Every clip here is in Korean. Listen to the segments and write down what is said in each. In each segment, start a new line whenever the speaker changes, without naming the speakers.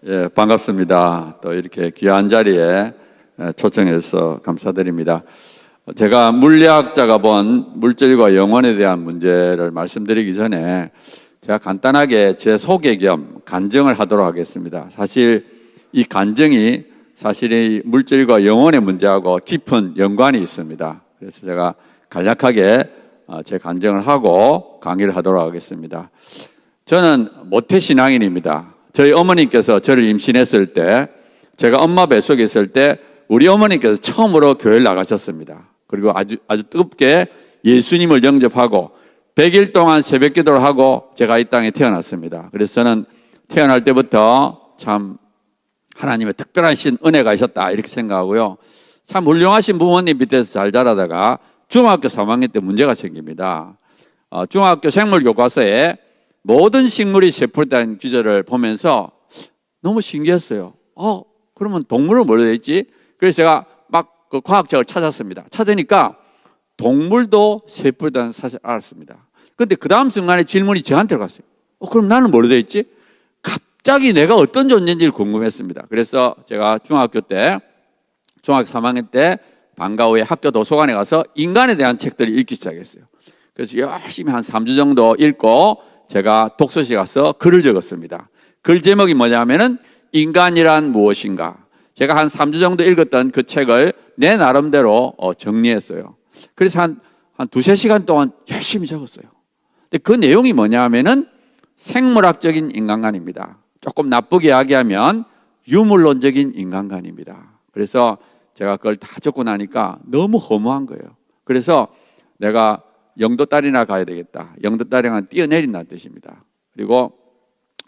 예, 반갑습니다. 또 이렇게 귀한 자리에 초청해서 감사드립니다. 제가 물리학자가 본 물질과 영혼에 대한 문제를 말씀드리기 전에 제가 간단하게 제 소개 겸 간증을 하도록 하겠습니다. 사실 이 간증이 사실 이 물질과 영혼의 문제하고 깊은 연관이 있습니다. 그래서 제가 간략하게 제 간증을 하고 강의를 하도록 하겠습니다. 저는 모태신앙인입니다. 저희 어머니께서 저를 임신했을 때, 제가 엄마 뱃속에 있을 때 우리 어머니께서 처음으로 교회를 나가셨습니다. 그리고 아주 뜨겁게 예수님을 영접하고 100일 동안 새벽 기도를 하고 제가 이 땅에 태어났습니다. 그래서 저는 태어날 때부터 참 하나님의 특별하신 은혜가 있었다 이렇게 생각하고요. 참 훌륭하신 부모님 밑에서 잘 자라다가 중학교 3학년 때 문제가 생깁니다. 중학교 생물교과서에 모든 식물이 세포라는 규절을 보면서 너무 신기했어요. 그러면 동물은 뭐로 되어 있지? 그래서 제가 막 그 과학책을 찾았습니다. 찾으니까 동물도 세포라는 사실을 알았습니다. 그런데 그 다음 순간에 질문이 저한테 갔어요. 그럼 나는 뭐로 되어 있지? 갑자기 내가 어떤 존재인지를 궁금했습니다. 그래서 제가 중학교 3학년 때 방과 후에 학교 도서관에 가서 인간에 대한 책들을 읽기 시작했어요. 그래서 열심히 한 3주 정도 읽고 제가 독서실에 가서 글을 적었습니다. 글 제목이 뭐냐면은 인간이란 무엇인가. 제가 한 3주 정도 읽었던 그 책을 내 나름대로 정리했어요. 그래서 한 두세 시간 동안 열심히 적었어요. 근데 그 내용이 뭐냐면은 생물학적인 인간관입니다. 조금 나쁘게 이야기하면 유물론적인 인간관입니다. 그래서 제가 그걸 다 적고 나니까 너무 허무한 거예요. 그래서 내가 영도딸이나 가야 되겠다. 영도딸이란 뛰어내린다는 뜻입니다. 그리고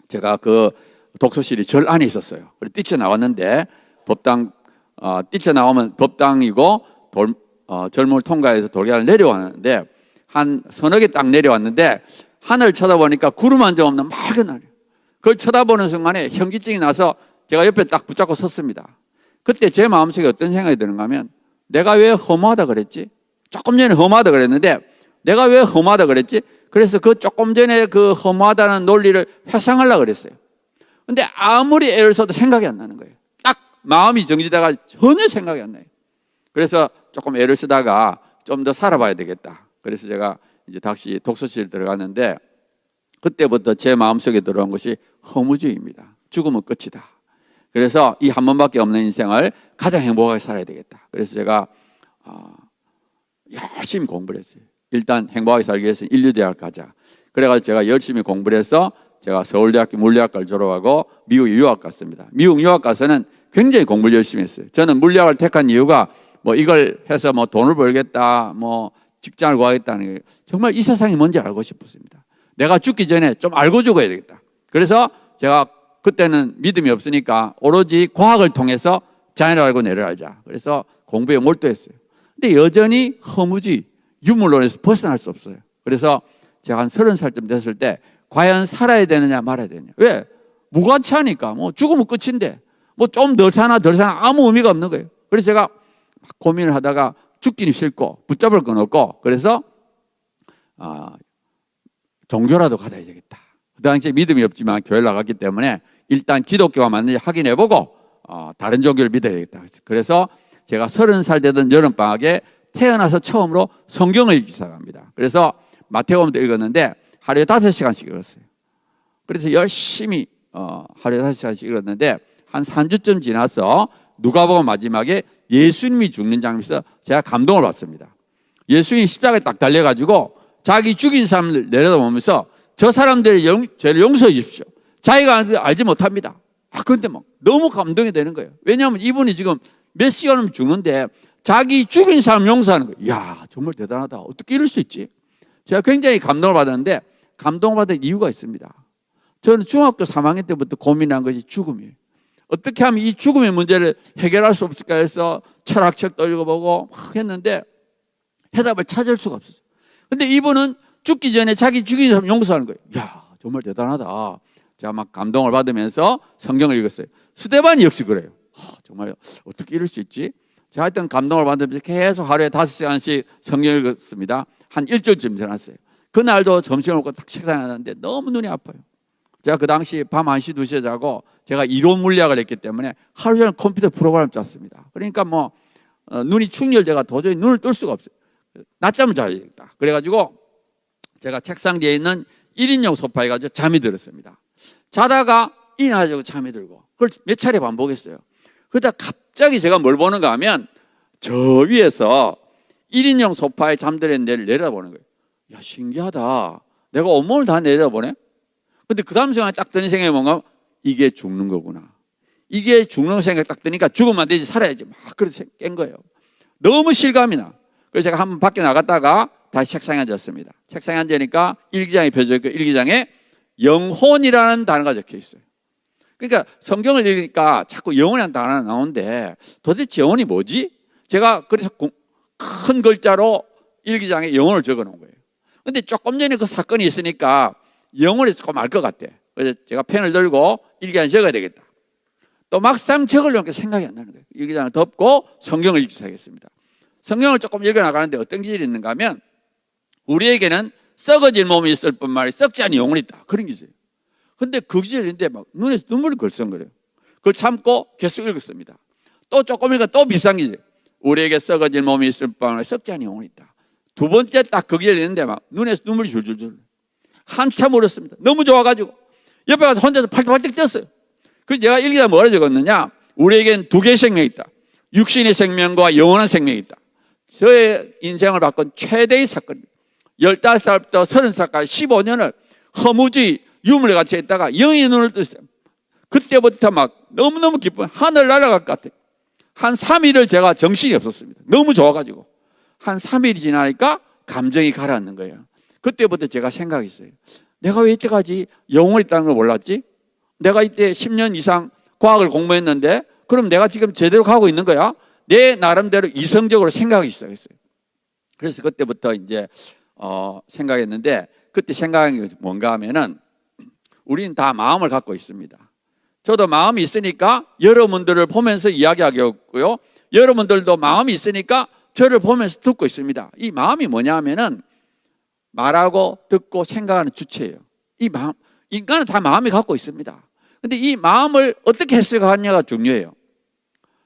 제가 그 독서실이 절 안에 있었어요. 그래서 뛰쳐나왔는데 뛰쳐나오면 법당이고 절문을 통과해서 돌계단을 내려왔는데 한 서너 개 딱 내려왔는데 하늘 쳐다보니까 구름 한 점 없는 맑은 하늘. 그걸 쳐다보는 순간에 현기증이 나서 제가 옆에 딱 붙잡고 섰습니다. 그때 제 마음속에 어떤 생각이 드는가 하면 내가 왜 허무하다 그랬지? 조금 전에 허무하다 그랬는데 내가 왜 허무하다 그랬지? 그래서 그 조금 전에 그 허무하다는 논리를 회상하려고 그랬어요. 근데 아무리 애를 써도 생각이 안 나는 거예요. 딱 마음이 정지다가 전혀 생각이 안 나요. 그래서 조금 애를 쓰다가 좀 더 살아봐야 되겠다. 그래서 제가 이제 다시 독서실 들어갔는데 그때부터 제 마음속에 들어온 것이 허무주의입니다. 죽으면 끝이다. 그래서 이 한 번밖에 없는 인생을 가장 행복하게 살아야 되겠다. 그래서 제가 열심히 공부를 했어요. 일단 행복하게 살기 위해서 인류대학 가자. 그래가지고 제가 열심히 공부를 해서 제가 서울대학교 물리학과를 졸업하고 미국 유학 갔습니다. 미국 유학 가서는 굉장히 공부를 열심히 했어요. 저는 물리학을 택한 이유가 뭐 이걸 해서 뭐 돈을 벌겠다, 뭐 직장을 구하겠다는 게 정말 이 세상이 뭔지 알고 싶었습니다. 내가 죽기 전에 좀 알고 죽어야 되겠다. 그래서 제가 그때는 믿음이 없으니까 오로지 과학을 통해서 자연을 알고 뇌를 알자. 그래서 공부에 몰두했어요. 근데 여전히 허무주의, 유물론에서 벗어날 수 없어요. 그래서 제가 한 30살쯤 됐을 때 과연 살아야 되느냐 말아야 되느냐. 왜? 무가치하니까 뭐 죽으면 끝인데 뭐 좀 더 사나 덜 사나 아무 의미가 없는 거예요. 그래서 제가 막 고민을 하다가 죽기는 싫고 붙잡을 건 없고 그래서 종교라도 가져야 되겠다. 그 당시에 믿음이 없지만 교회를 나갔기 때문에 일단 기독교가 맞는지 확인해보고 다른 종교를 믿어야 되겠다. 그래서 제가 30살 되던 여름방학에 태어나서 처음으로 성경을 읽기 시작합니다. 그래서 마태복음도 읽었는데 하루에 5시간씩 읽었어요. 그래서 열심히 하루에 5시간씩 읽었는데 한 3주쯤 지나서 누가복음 마지막에 예수님이 죽는 장면에서 제가 감동을 받습니다. 예수님이 십자가에 딱 달려가지고 자기 죽인 사람들 내려다보면서 저 사람들의 죄를 용서해 주십시오. 자기가 알지 못합니다. 그런데 막 너무 감동이 되는 거예요. 왜냐하면 이분이 지금 몇 시간은 죽는데 자기 죽인 사람 용서하는 거예요. 이야, 정말 대단하다. 어떻게 이럴 수 있지? 제가 굉장히 감동을 받았는데 감동을 받은 이유가 있습니다. 저는 중학교 3학년 때부터 고민한 것이 죽음이에요. 어떻게 하면 이 죽음의 문제를 해결할 수 없을까 해서 철학책도 읽어보고 막 했는데 해답을 찾을 수가 없었어요. 근데 이분은 죽기 전에 자기 죽인 사람 용서하는 거예요. 이야, 정말 대단하다. 제가 막 감동을 받으면서 성경을 읽었어요. 스데반이 역시 그래요. 정말 어떻게 이럴 수 있지? 제가 하여튼 감동을 받으면서 계속 하루에 5시간씩 성경을 읽었습니다. 한 일주일쯤 지났어요. 그날도 점심을 먹고 딱 식사를 하는데 너무 눈이 아파요. 제가 그 당시 밤 1시, 2시에 자고 제가 이론 물리학을 했기 때문에 하루 종일 컴퓨터 프로그램 짰습니다. 그러니까 뭐 눈이 충혈돼가 도저히 눈을 뜰 수가 없어요. 낮잠을 자야겠다. 그래가지고 제가 책상 뒤에 있는 1인용 소파에 가지고 잠이 들었습니다. 자다가 일어나가지고 잠이 들고 그걸 몇 차례 반복했어요. 그러다 갑자기 제가 뭘 보는가 하면 저 위에서 1인용 소파에 잠들어 있는 데를 내려다보는 거예요. 야, 신기하다. 내가 온몸을 다 내려다보네. 근데 그 다음 순간에 딱 드는 생각이 뭔가, 이게 죽는 거구나. 이게 죽는 생각이 딱 드니까 죽으면 안 되지, 살아야지. 막 그래서 깬 거예요. 너무 실감이 나. 그래서 제가 한번 밖에 나갔다가 다시 책상에 앉았습니다. 책상에 앉으니까 일기장이 펴져 있고 일기장에 영혼이라는 단어가 적혀 있어요. 그러니까 성경을 읽으니까 자꾸 영혼이라는 단어가 나오는데 도대체 영혼이 뭐지? 제가 그래서 큰 글자로 일기장에 영혼을 적어 놓은 거예요. 근데 조금 전에 그 사건이 있으니까 영혼이 조금 알 것 같아. 그래서 제가 펜을 들고 일기장에 적어야 되겠다. 또 막상 적으려니까 생각이 안 나는 거예요. 일기장을 덮고 성경을 읽기 시작했습니다. 성경을 조금 읽어나가는데 어떤 기질이 있는가 하면 우리에게는 썩어질 몸이 있을 뿐만 아니라 썩지 않은 영혼이 있다. 그런 기질이에요. 근데 그 기질인데 막 눈에서 눈물이 걸성거려요. 그걸 참고 계속 읽었습니다. 또 조금 읽으면 또 비슷한 기질. 우리에게 썩어질 몸이 있을 뿐만 아니라 썩지 않은 영혼이 있다. 두 번째 딱 그 기질이 있는데 막 눈에서 눈물이 줄줄줄. 한참 울었습니다. 너무 좋아가지고 옆에 가서 혼자서 팔뚝팔뚝 뛰었어요. 그래서 내가 일기장에 뭐라 적었느냐, 우리에겐 두 개의 생명이 있다. 육신의 생명과 영원한 생명이 있다. 저의 인생을 바꾼 최대의 사건입니다. 15살부터 30살까지 15년을 허무주의, 유물에 갇혀 있다가 영의 눈을 떴어요. 그때부터 막 너무너무 기쁜, 하늘 날아갈 것 같아요. 한 3일을 제가 정신이 없었습니다. 너무 좋아가지고. 한 3일이 지나니까 감정이 가라앉는 거예요. 그때부터 제가 생각했어요. 내가 왜 이때까지 영혼이 있다는 걸 몰랐지? 내가 이때 10년 이상 과학을 공부했는데 그럼 내가 지금 제대로 가고 있는 거야? 내 나름대로 이성적으로 생각하기 시작했어요. 그래서 그때부터 이제 생각했는데, 그때 생각한 게 뭔가 하면은 우리는 다 마음을 갖고 있습니다. 저도 마음이 있으니까 여러분들을 보면서 이야기하겠고요. 여러분들도 마음이 있으니까 저를 보면서 듣고 있습니다. 이 마음이 뭐냐 하면은 말하고 듣고 생각하는 주체예요. 이 마음, 인간은 다 마음이 갖고 있습니다. 근데 이 마음을 어떻게 해석하느냐가 중요해요.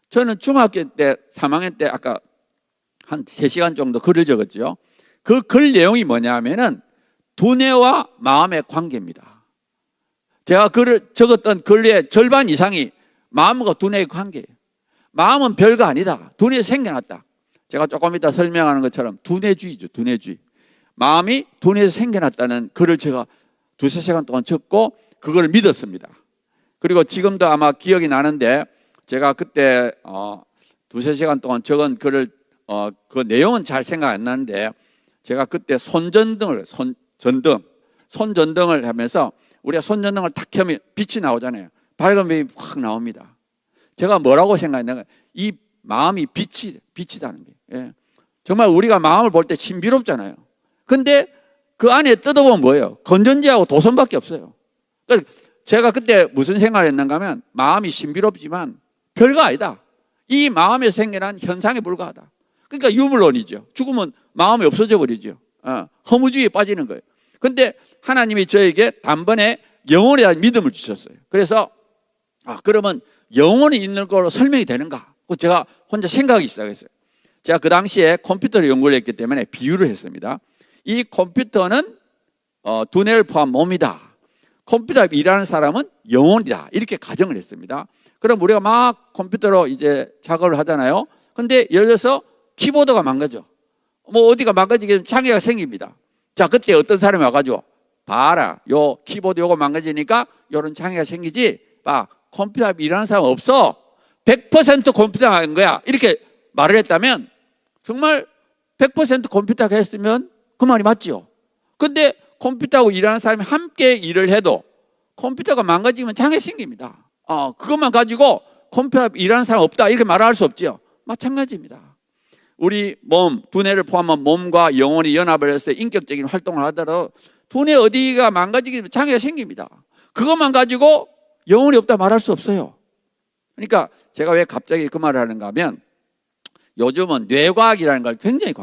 저는 중학교 때 3학년 때 아까 한 3시간 정도 글을 적었죠. 그 글 내용이 뭐냐 하면은 두뇌와 마음의 관계입니다. 제가 글을 적었던 글의 절반 이상이 마음과 두뇌의 관계예요. 마음은 별거 아니다. 두뇌에서 생겨났다. 제가 조금 이따 설명하는 것처럼 두뇌주의죠. 두뇌주의. 마음이 두뇌에서 생겨났다는 글을 제가 2-3시간 동안 적고 그걸 믿었습니다. 그리고 지금도 아마 기억이 나는데 제가 그때 2-3시간 동안 적은 글을 그 내용은 잘 생각 안 나는데 제가 그때 손전등을 하면서 우리가 손전등을 탁 켜면 빛이 나오잖아요. 밝은 빛이 확 나옵니다. 제가 뭐라고 생각했냐면 이 마음이 빛이다는 게. 예. 정말 우리가 마음을 볼 때 신비롭잖아요. 근데 그 안에 뜯어보면 뭐예요? 건전지하고 도선밖에 없어요. 그러니까 제가 그때 무슨 생각을 했는가 하면 마음이 신비롭지만 별거 아니다. 이 마음에 생겨난 현상에 불과하다. 그러니까 유물론이죠. 죽으면 마음이 없어져 버리죠. 허무주의에 빠지는 거예요. 근데 하나님이 저에게 단번에 영혼에 대한 믿음을 주셨어요. 그래서 그러면 영혼이 있는 걸로 설명이 되는가? 제가 혼자 생각하기 시작했어요. 제가 그 당시에 컴퓨터를 연구를 했기 때문에 비유를 했습니다. 이 컴퓨터는 두뇌를 포함한 몸이다. 컴퓨터에 일하는 사람은 영혼이다. 이렇게 가정을 했습니다. 그럼 우리가 막 컴퓨터로 이제 작업을 하잖아요. 근데 예를 들어서 키보드가 망가져. 뭐 어디가 망가지게 되면 장애가 생깁니다. 자, 그때 어떤 사람이 와가지고 봐라. 요 키보드 요거 망가지니까 요런 장애가 생기지. 봐. 컴퓨터에 일하는 사람 없어. 100% 컴퓨터가 한 거야. 이렇게 말을 했다면 정말 100% 컴퓨터가 했으면 그 말이 맞죠. 근데 컴퓨터하고 일하는 사람이 함께 일을 해도 컴퓨터가 망가지면 장애 생깁니다. 그것만 가지고 컴퓨터하고 일하는 사람 없다 이렇게 말할 수 없죠. 마찬가지입니다. 우리 몸, 두뇌를 포함한 몸과 영혼이 연합을 해서 인격적인 활동을 하더라도 두뇌 어디가 망가지게 되면 장애가 생깁니다. 그것만 가지고 영혼이 없다 말할 수 없어요. 그러니까 제가 왜 갑자기 그 말을 하는가 하면 요즘은 뇌과학이라는 걸 굉장히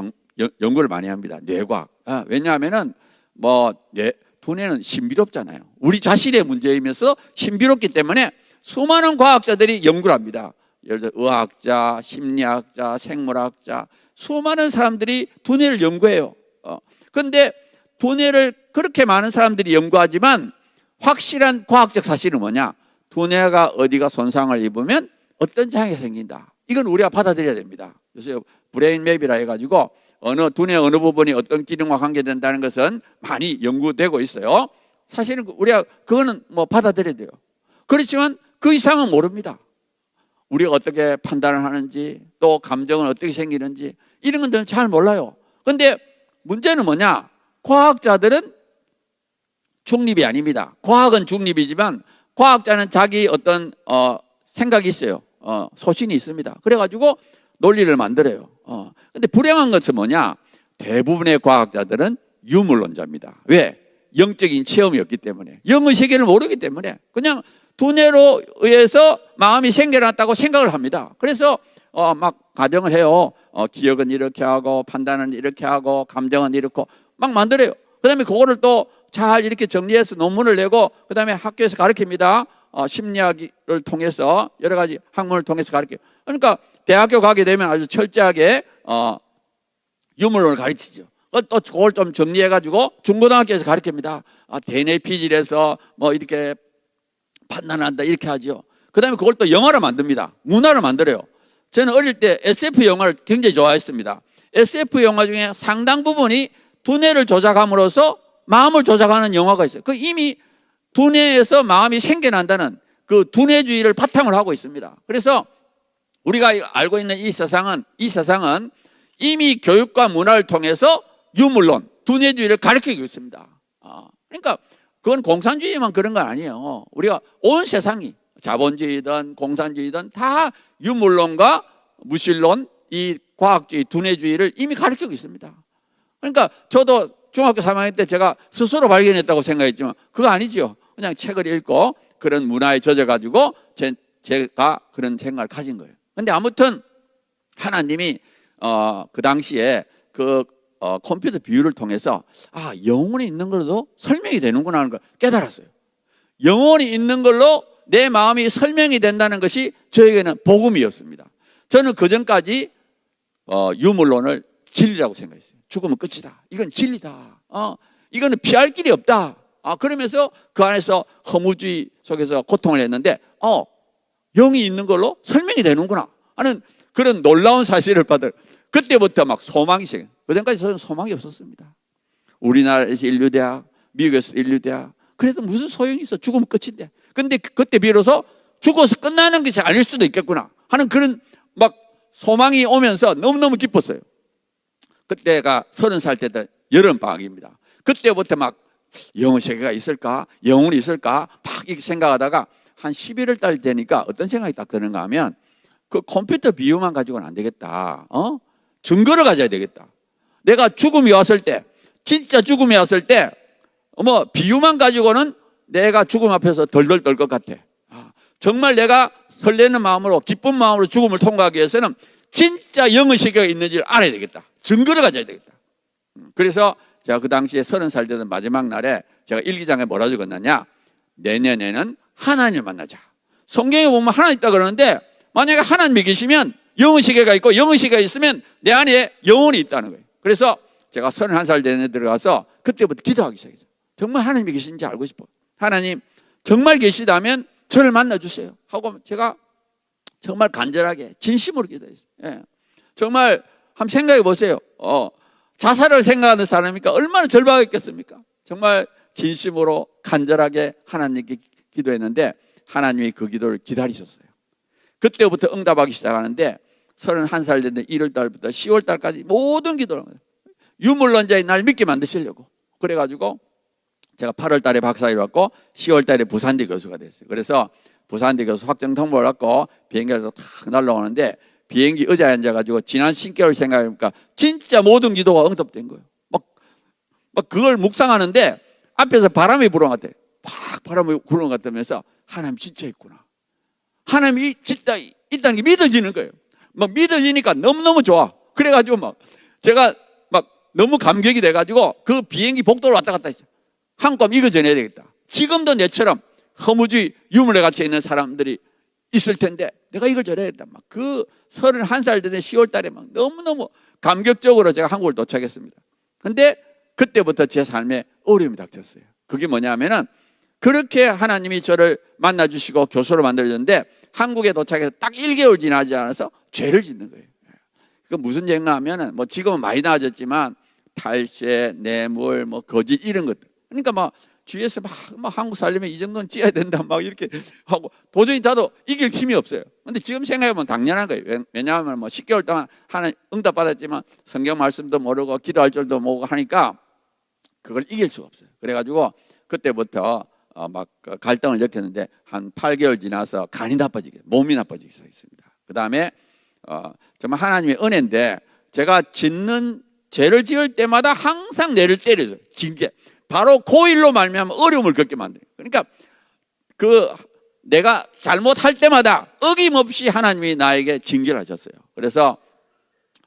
연구를 많이 합니다. 뇌과학. 왜냐하면은 두뇌는 신비롭잖아요. 우리 자신의 문제이면서 신비롭기 때문에 수많은 과학자들이 연구를 합니다. 예를 들어 의학자, 심리학자, 생물학자, 수많은 사람들이 두뇌를 연구해요. 그런데 두뇌를 그렇게 많은 사람들이 연구하지만 확실한 과학적 사실은 뭐냐? 두뇌가 어디가 손상을 입으면 어떤 장애가 생긴다. 이건 우리가 받아들여야 됩니다. 그래서 브레인 맵이라 해가지고 두뇌 어느 부분이 어떤 기능과 관계된다는 것은 많이 연구되고 있어요. 사실은 우리가 그거는 뭐 받아들여야 돼요. 그렇지만 그 이상은 모릅니다. 우리가 어떻게 판단을 하는지, 또 감정은 어떻게 생기는지 이런 것들은 잘 몰라요. 그런데 문제는 뭐냐? 과학자들은 중립이 아닙니다. 과학은 중립이지만 과학자는 자기 어떤 생각이 있어요. 소신이 있습니다. 그래가지고 논리를 만들어요. 근데 불행한 것은 뭐냐? 대부분의 과학자들은 유물론자입니다. 왜? 영적인 체험이 없기 때문에, 영의 세계를 모르기 때문에 그냥 두뇌로 의해서 마음이 생겨났다고 생각을 합니다. 그래서 막 가정을 해요. 기억은 이렇게 하고, 판단은 이렇게 하고, 감정은 이렇고 막 만들어요. 그 다음에 그거를 또 잘 이렇게 정리해서 논문을 내고, 그 다음에 학교에서 가르칩니다. 심리학을 통해서, 여러 가지 학문을 통해서 가르쳐요. 그러니까 대학교 가게 되면 아주 철저하게 유물론을 가르치죠. 또 그걸 좀 정리해가지고 중고등학교에서 가르칩니다. DNA 피질에서 뭐 이렇게 판단한다 이렇게 하죠. 그 다음에 그걸 또 영화로 만듭니다. 문화로 만들어요. 저는 어릴 때 SF 영화를 굉장히 좋아했습니다. SF 영화 중에 상당 부분이 두뇌를 조작함으로써 마음을 조작하는 영화가 있어요. 그 이미 두뇌에서 마음이 생겨난다는 그 두뇌주의를 바탕을 하고 있습니다. 그래서 우리가 알고 있는 이 세상은 이미 교육과 문화를 통해서 유물론, 두뇌주의를 가르치고 있습니다. 그러니까 그건 공산주의만 그런 건 아니에요. 우리가 온 세상이 자본주의든 공산주의든 다 유물론과 무신론, 이 과학주의, 두뇌주의를 이미 가르치고 있습니다. 그러니까 저도 중학교 3학년 때 제가 스스로 발견했다고 생각했지만 그거 아니죠. 그냥 책을 읽고 그런 문화에 젖어가지고 제가 그런 생각을 가진 거예요. 근데 아무튼 하나님이 그 당시에 그 컴퓨터 비유를 통해서 영혼이 있는 걸로도 설명이 되는구나 하는 걸 깨달았어요. 영혼이 있는 걸로 내 마음이 설명이 된다는 것이 저에게는 복음이었습니다. 저는 그전까지 유물론을 진리라고 생각했어요. 죽으면 끝이다. 이건 진리다. 이거는 피할 길이 없다. 그러면서 그 안에서 허무주의 속에서 고통을 했는데 영이 있는 걸로 설명이 되는구나 하는 그런 놀라운 사실을 받을 그때부터 막 소망이 생겨요. 그전까지 저는 소망이 없었습니다. 우리나라에서 인류대학, 미국에서 인류대학, 그래도 무슨 소용이 있어. 죽으면 끝인데. 근데 그때 비로소 죽어서 끝나는 것이 아닐 수도 있겠구나 하는 그런 막 소망이 오면서 너무너무 기뻤어요. 그때가 30살 때도 여름방학입니다. 그때부터 막 영의 세계가 있을까? 영혼이 있을까? 막 이렇게 생각하다가 한 11월 달 되니까 어떤 생각이 딱 드는가 하면 그 컴퓨터 비유만 가지고는 안 되겠다. 증거를 가져야 되겠다. 내가 죽음이 왔을 때, 진짜 죽음이 왔을 때 비유만 가지고는 내가 죽음 앞에서 덜덜 떨 것 같아. 정말 내가 설레는 마음으로 기쁜 마음으로 죽음을 통과하기 위해서는 진짜 영의 세계가 있는지를 알아야 되겠다. 증거를 가져야 되겠다. 그래서 제가 그 당시에 30살 되던 마지막 날에 제가 일기장에 뭐라 적었느냐, 내년에는 하나님을 만나자. 성경에 보면 하나님 있다 그러는데 만약에 하나님이 계시면 영의 세계가 있고 영의 세계가 있으면 내 안에 영혼이 있다는 거예요. 그래서 제가 31살 된 애 들어가서 그때부터 기도하기 시작했어요. 정말 하나님이 계신지 알고 싶어. 하나님 정말 계시다면 저를 만나주세요 하고 제가 정말 간절하게 진심으로 기도했어요. 예. 정말 한번 생각해 보세요. 자살을 생각하는 사람이니까 얼마나 절박했겠습니까? 정말 진심으로 간절하게 하나님께 기도했는데 하나님이 그 기도를 기다리셨어요. 그때부터 응답하기 시작하는데 31살 됐는데 1월 달부터 10월 달까지 모든 기도를 합니다. 유물론자의 날 믿게 만드시려고. 그래가지고 제가 8월 달에 박사를 받고 10월 달에 부산대 교수가 됐어요. 그래서 부산대 교수 확정 통보를 받고 비행기에서 탁 날라오는데 비행기 의자에 앉아가지고 지난 10개월 생각해보니까 진짜 모든 기도가 응답된 거예요. 막 그걸 묵상하는데 앞에서 바람이 불어온 것 같아요. 팍 바람이 불어온 것 같으면서 하나님 진짜 있구나. 하나님이 진짜 있다는 게 믿어지는 거예요. 막 믿어지니까 너무너무 좋아. 그래가지고 막 제가 막 너무 감격이 돼가지고 그 비행기 복도를 왔다 갔다 했어요. 한국 가면 이거 전해야 되겠다. 지금도 내처럼 허무주의, 유물에 갇혀 있는 사람들이 있을 텐데 내가 이걸 전해야겠다. 막 그 31살 되는 10월 달에 막 너무너무 감격적으로 제가 한국을 도착했습니다. 근데 그때부터 제 삶에 어려움이 닥쳤어요. 그게 뭐냐면은 그렇게 하나님이 저를 만나주시고 교수로 만들어줬는데 한국에 도착해서 딱 1개월 지나지 않아서 죄를 짓는 거예요. 그 무슨 죄인가 하면은 뭐 지금은 많이 나아졌지만 탈세, 뇌물, 뭐 거짓 이런 것들. 그러니까 막 주위에서 막 한국 살려면 이 정도는 찌어야 된다 막 이렇게 하고 도저히 저도 이길 힘이 없어요. 근데 지금 생각해보면 당연한 거예요. 왜냐하면 뭐 10개월 동안 하는 응답 받았지만 성경 말씀도 모르고 기도할 줄도 모르고 하니까 그걸 이길 수가 없어요. 그래가지고 그때부터 막 갈등을 느꼈는데 한 8개월 지나서 간이 나빠지게, 몸이 나빠지기 시작했습니다. 그 다음에 정말 하나님의 은혜인데 제가 짓는 죄를 지을 때마다 항상 내를 때려줘요. 징계. 바로 그 일로 말미암아 어려움을 겪게 만들어요. 그러니까 내가 잘못할 때마다 어김없이 하나님이 나에게 징계를 하셨어요. 그래서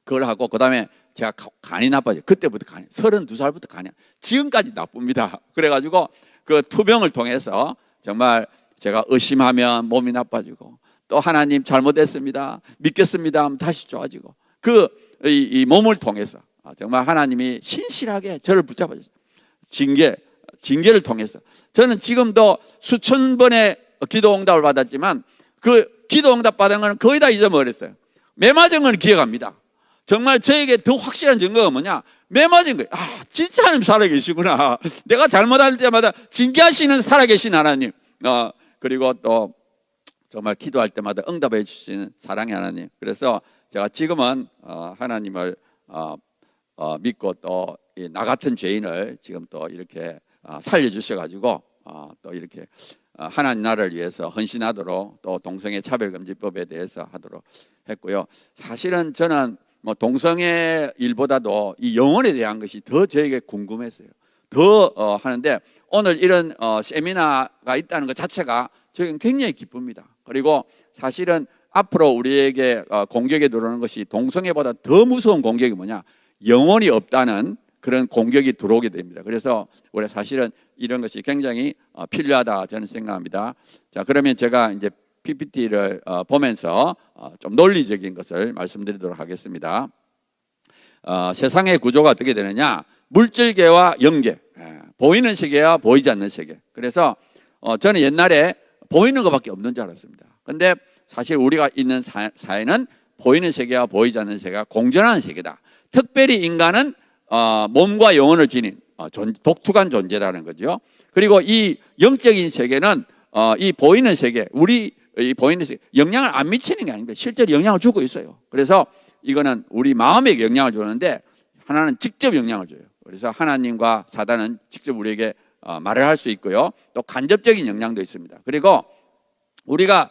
그걸 하고 그 다음에 제가 간이 나빠져요. 그때부터 간이 32살부터 간이 지금까지 나쁩니다. 그래가지고 그 투병을 통해서 정말 제가 의심하면 몸이 나빠지고 또 하나님 잘못했습니다, 믿겠습니다 하면 다시 좋아지고 이 몸을 통해서 정말 하나님이 신실하게 저를 붙잡아주셨어요. 징계를 통해서 저는 지금도 수천 번의 기도 응답을 받았지만 그 기도 응답 받은 건 거의 다 잊어버렸어요. 매 맞은 건 기억합니다. 정말 저에게 더 확실한 증거가 뭐냐, 매 맞은 거예요. 진짜 하나님 살아계시구나. 내가 잘못할 때마다 징계하시는 살아계신 하나님, 그리고 또 정말 기도할 때마다 응답해 주시는 사랑의 하나님. 그래서 제가 지금은 하나님을 믿고 또 나 같은 죄인을 지금 또 이렇게 살려주셔가지고 또 이렇게 하나님 나라를 위해서 헌신하도록 또 동성애 차별금지법에 대해서 하도록 했고요. 사실은 저는 뭐 동성애 일보다도 이 영혼에 대한 것이 더 저에게 궁금했어요. 더 하는데 오늘 이런 세미나가 있다는 것 자체가 저에게는 굉장히 기쁩니다. 그리고 사실은 앞으로 우리에게 공격에 들어오는 것이 동성애보다 더 무서운 공격이 뭐냐, 영혼이 없다는 그런 공격이 들어오게 됩니다. 그래서 우리 사실은 이런 것이 굉장히 필요하다 저는 생각합니다. 자, 그러면 제가 이제 PPT를 보면서 좀 논리적인 것을 말씀드리도록 하겠습니다. 세상의 구조가 어떻게 되느냐, 물질계와 영계, 보이는 세계와 보이지 않는 세계. 그래서 저는 옛날에 보이는 것밖에 없는 줄 알았습니다. 근데 사실 우리가 있는 사회는 보이는 세계와 보이지 않는 세계가 공존하는 세계다. 특별히 인간은 몸과 영혼을 지닌 독특한 존재라는 거죠. 그리고 이 영적인 세계는 이 보이는 세계, 이 보이는 세계 영향을 안 미치는 게 아닙니다. 실제로 영향을 주고 있어요. 그래서 이거는 우리 마음에 영향을 주는데 하나는 직접 영향을 줘요. 그래서 하나님과 사단은 직접 우리에게 말을 할 수 있고요. 또 간접적인 영향도 있습니다. 그리고 우리가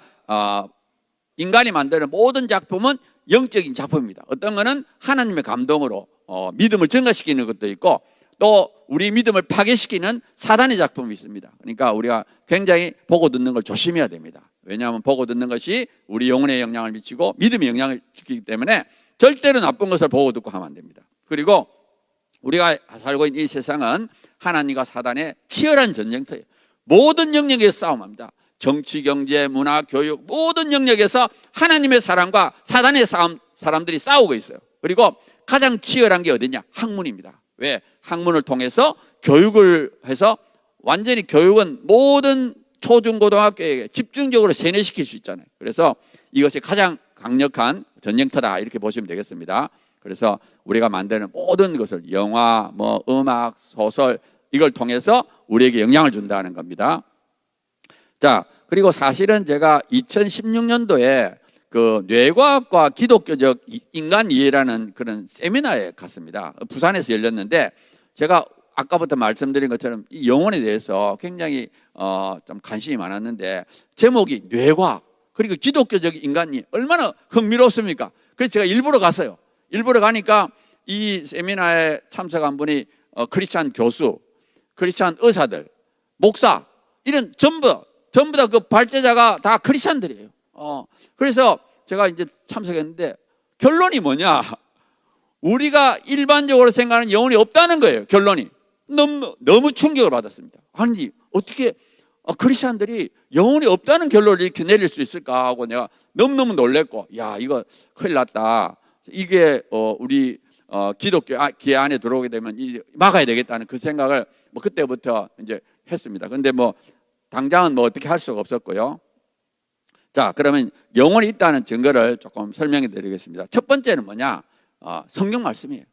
인간이 만드는 모든 작품은 영적인 작품입니다. 어떤 거는 하나님의 감동으로 믿음을 증가시키는 것도 있고 또 우리 믿음을 파괴시키는 사단의 작품이 있습니다. 그러니까 우리가 굉장히 보고 듣는 걸 조심해야 됩니다. 왜냐하면 보고 듣는 것이 우리 영혼에 영향을 미치고 믿음에 영향을 미치기 때문에 절대로 나쁜 것을 보고 듣고 하면 안 됩니다. 그리고 우리가 살고 있는 이 세상은 하나님과 사단의 치열한 전쟁터예요. 모든 영역에서 싸움합니다. 정치, 경제, 문화, 교육 모든 영역에서 하나님의 사람과 사단의 사람들이 싸우고 있어요. 그리고 가장 치열한 게 어디냐? 학문입니다. 왜? 학문을 통해서 교육을 해서 완전히 교육은 모든 초중고등학교에 집중적으로 세뇌시킬 수 있잖아요. 그래서 이것이 가장 강력한 전쟁터다 이렇게 보시면 되겠습니다. 그래서 우리가 만드는 모든 것을 영화, 음악, 소설 이걸 통해서 우리에게 영향을 준다는 겁니다. 자, 그리고 사실은 제가 2016년도에 그 뇌과학과 기독교적 인간 이해라는 그런 세미나에 갔습니다. 부산에서 열렸는데 제가 아까부터 말씀드린 것처럼 이 영혼에 대해서 굉장히 좀 관심이 많았는데 제목이 뇌과학 그리고 기독교적 인간 이해 얼마나 흥미롭습니까? 그래서 제가 일부러 갔어요. 일부러 가니까 이 세미나에 참석한 분이 크리스찬 교수, 크리스찬 의사들, 목사 이런 전부 다 그 발제자가 다 크리스찬들이에요. 그래서 제가 이제 참석했는데 결론이 뭐냐? 우리가 일반적으로 생각하는 영혼이 없다는 거예요. 결론이. 너무 충격을 받았습니다. 아니 어떻게 크리스천들이 영혼이 없다는 결론을 이렇게 내릴 수 있을까 하고 내가 너무너무 놀랬고, 야 이거 큰일 났다. 이게 우리 기독교 기회 안에 들어오게 되면 막아야 되겠다는 그 생각을 뭐 그때부터 이제 했습니다. 근데 뭐 당장은 뭐 어떻게 할 수가 없었고요. 자, 그러면 영혼이 있다는 증거를 조금 설명해 드리겠습니다. 첫 번째는 뭐냐? 성경 말씀이에요.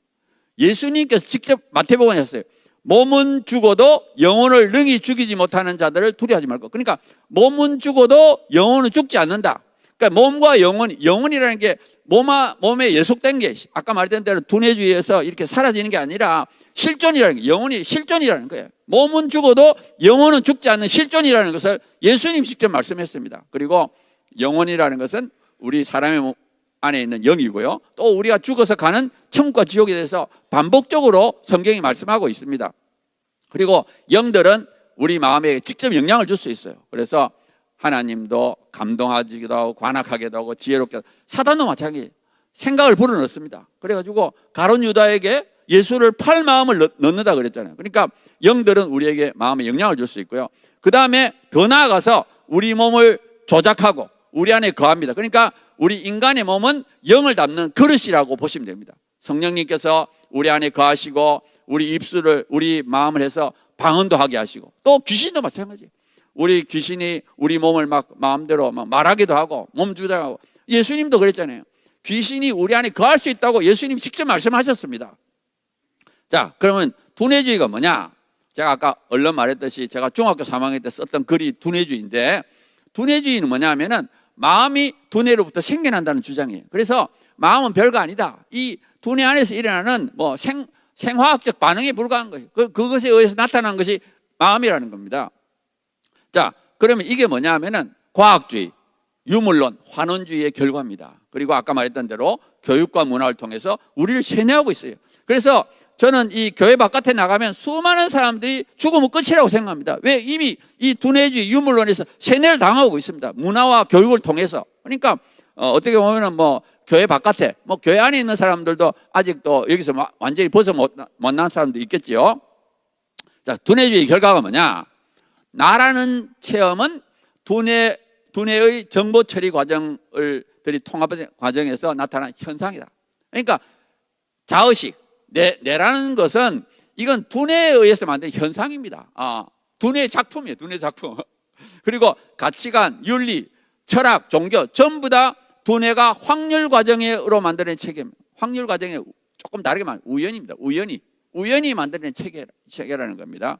예수님께서 직접 마태복음에 하셨어요. 몸은 죽어도 영혼을 능히 죽이지 못하는 자들을 두려워하지 말고. 그러니까 몸은 죽어도 영혼은 죽지 않는다. 그러니까 몸과 영혼이라는 게 몸에 예속된 게 아까 말했던 대로 두뇌주의에서 이렇게 사라지는 게 아니라 실존이라는 게, 영혼이 실존이라는 거예요. 몸은 죽어도 영혼은 죽지 않는 실존이라는 것을 예수님 직접 말씀했습니다. 그리고 영혼이라는 것은 우리 사람의 몸 안에 있는 영이고요. 또 우리가 죽어서 가는 천국과 지옥에 대해서 반복적으로 성경이 말씀하고 있습니다. 그리고 영들은 우리 마음에 직접 영향을 줄 수 있어요. 그래서 하나님도 감동하기도 하고 관악하기도 하고 지혜롭게 하고, 사단도 마찬가지 생각을 불어넣습니다. 그래가지고 가룟 유다에게 예수를 팔 마음을 넣는다 그랬잖아요. 그러니까 영들은 우리에게 마음에 영향을 줄 수 있고요. 그 다음에 더 나아가서 우리 몸을 조작하고 우리 안에 거합니다. 그러니까 우리 인간의 몸은 영을 담는 그릇이라고 보시면 됩니다. 성령님께서 우리 안에 거하시고 우리 입술을, 우리 마음을 해서 방언도 하게 하시고, 또 귀신도 마찬가지예요. 우리 귀신이 우리 몸을 막 마음대로 막 말하기도 하고 몸 조작하고, 예수님도 그랬잖아요. 귀신이 우리 안에 거할 수 있다고 예수님이 직접 말씀하셨습니다. 자, 그러면 두뇌주의가 뭐냐? 제가 아까 얼른 말했듯이 제가 중학교 3학년 때 썼던 글이 두뇌주의인데, 두뇌주의는 뭐냐면은 마음이 두뇌로부터 생겨난다는 주장이에요. 그래서 마음은 별거 아니다. 이 두뇌 안에서 일어나는 뭐 생화학적 반응에 불과한 거예요. 그것에 의해서 나타난 것이 마음이라는 겁니다. 자, 그러면 이게 뭐냐 하면은 과학주의, 유물론, 환원주의의 결과입니다. 그리고 아까 말했던 대로 교육과 문화를 통해서 우리를 세뇌하고 있어요. 그래서 저는 이 교회 바깥에 나가면 수많은 사람들이 죽으면 끝이라고 생각합니다. 왜? 이미 이 두뇌주의 유물론에서 세뇌를 당하고 있습니다. 문화와 교육을 통해서. 그러니까 어떻게 보면은 뭐 교회 바깥에, 뭐 교회 안에 있는 사람들도 아직도 여기서 완전히 벗어 못 난 사람도 있겠지요. 자, 두뇌주의 결과가 뭐냐? 나라는 체험은 두뇌의 정보 처리 과정들이 통합된 과정에서 나타난 현상이다. 그러니까 자의식, 뇌라는 것은 이건 두뇌에 의해서 만든 현상입니다. 두뇌 작품이에요. 두뇌 작품. 그리고 가치관, 윤리, 철학, 종교 전부 다 두뇌가 확률 과정으로 만드는 체계. 확률 과정에 조금 다르게 말하면 우연입니다. 우연이 만드는 체계라는 겁니다.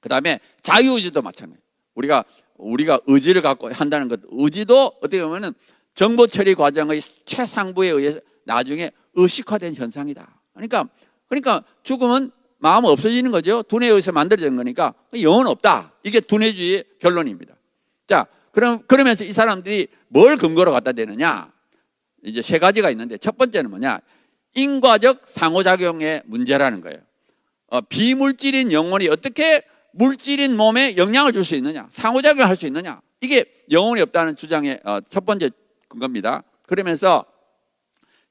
그 다음에 자유의지도 마찬가지예요. 우리가 의지를 갖고 한다는 것, 의지도 어떻게 보면은 정보 처리 과정의 최상부에 의해서 나중에 의식화된 현상이다. 그러니까 죽음은 마음은 없어지는 거죠. 두뇌에 의해서 만들어진 거니까 영은 없다. 이게 두뇌주의의 결론입니다. 자, 그러면서 이 사람들이 뭘 근거로 갖다 대느냐? 이제 세 가지가 있는데, 첫 번째는 뭐냐? 인과적 상호작용의 문제라는 거예요. 비물질인 영혼이 어떻게 물질인 몸에 영향을 줄 수 있느냐, 상호작용을 할 수 있느냐, 이게 영혼이 없다는 주장의 첫 번째 근거입니다. 그러면서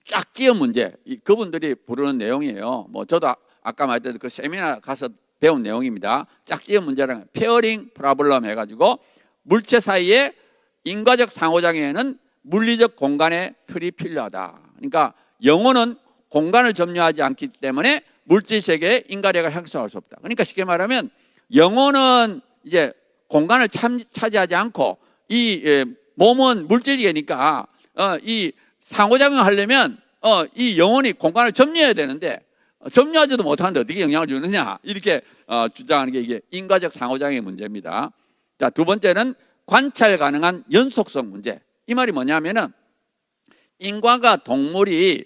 짝지음 문제, 그분들이 부르는 내용이에요. 뭐 저도 아까 말했던 그 세미나 가서 배운 내용입니다. 짝지음 문제라는 페어링 프로블럼 해가지고 물체 사이에 인과적 상호작용에는 물리적 공간의 틀이 필요하다. 그러니까 영혼은 공간을 점유하지 않기 때문에 물질 세계에 인과력을 형성할 수 없다. 그러니까 쉽게 말하면 영혼은 이제 공간을 차지하지 않고 이 몸은 물질이니까 이 상호작용을 하려면 이 영혼이 공간을 점유해야 되는데 점유하지도 못하는데 어떻게 영향을 주느냐, 이렇게 주장하는 게 이게 인과적 상호작용의 문제입니다. 자, 두 번째는 관찰 가능한 연속성 문제. 이 말이 뭐냐면은 인간과 동물이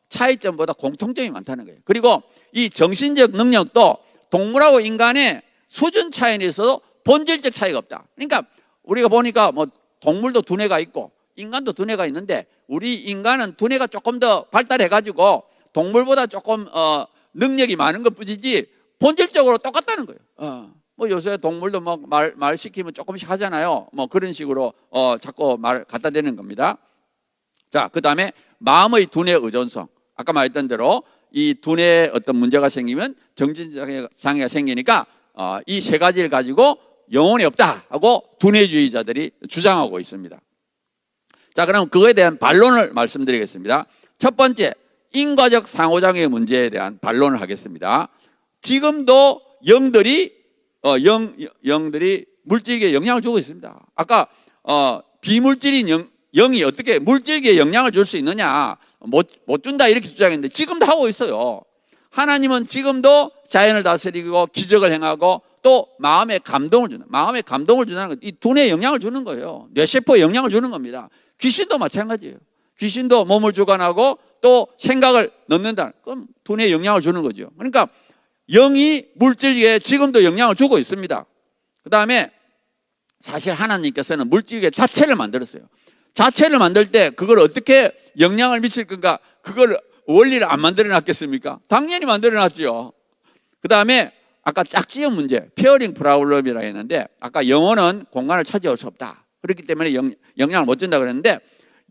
차이점보다 공통점이 많다는 거예요. 그리고 이 정신적 능력도 동물하고 인간의 수준 차이에 있어서 본질적 차이가 없다. 그러니까 우리가 보니까 뭐 동물도 두뇌가 있고 인간도 두뇌가 있는데 우리 인간은 두뇌가 조금 더 발달해가지고 동물보다 조금 능력이 많은 것 뿐이지 본질적으로 똑같다는 거예요. 뭐 요새 동물도 뭐 말 시키면 조금씩 하잖아요. 뭐 그런 식으로 자꾸 말 갖다 대는 겁니다. 자, 그 다음에 마음의 두뇌 의존성. 아까 말했던 대로 이 두뇌에 어떤 문제가 생기면 정신장애가 생기니까 이 세 가지를 가지고 영혼이 없다 하고 두뇌주의자들이 주장하고 있습니다. 자, 그럼 그거에 대한 반론을 말씀드리겠습니다. 첫 번째, 인과적 상호작용의 문제에 대한 반론을 하겠습니다. 지금도 영들이 물질계에 영향을 주고 있습니다. 아까 비물질인 영이 어떻게 물질계에 영향을 줄 수 있느냐, 못 준다 이렇게 주장했는데 지금도 하고 있어요. 하나님은 지금도 자연을 다스리고 기적을 행하고 또 마음에 감동을 준다는 것, 이 두뇌에 영향을 주는 거예요. 뇌세포에 영향을 주는 겁니다. 귀신도 마찬가지예요. 귀신도 몸을 주관하고 또 생각을 넣는다. 그럼 두뇌에 영향을 주는 거죠. 그러니까 영이 물질계에 지금도 영향을 주고 있습니다. 그 다음에 사실 하나님께서는 물질계 자체를 만들었어요. 자체를 만들 때 그걸 어떻게 영향을 미칠 건가, 그걸 원리를 안 만들어 놨겠습니까? 당연히 만들어 놨죠. 그 다음에 아까 짝지연 문제, 페어링 프로블럼이라고 했는데, 아까 영혼은 공간을 차지할 수 없다. 그렇기 때문에 영향을 못 준다 그랬는데,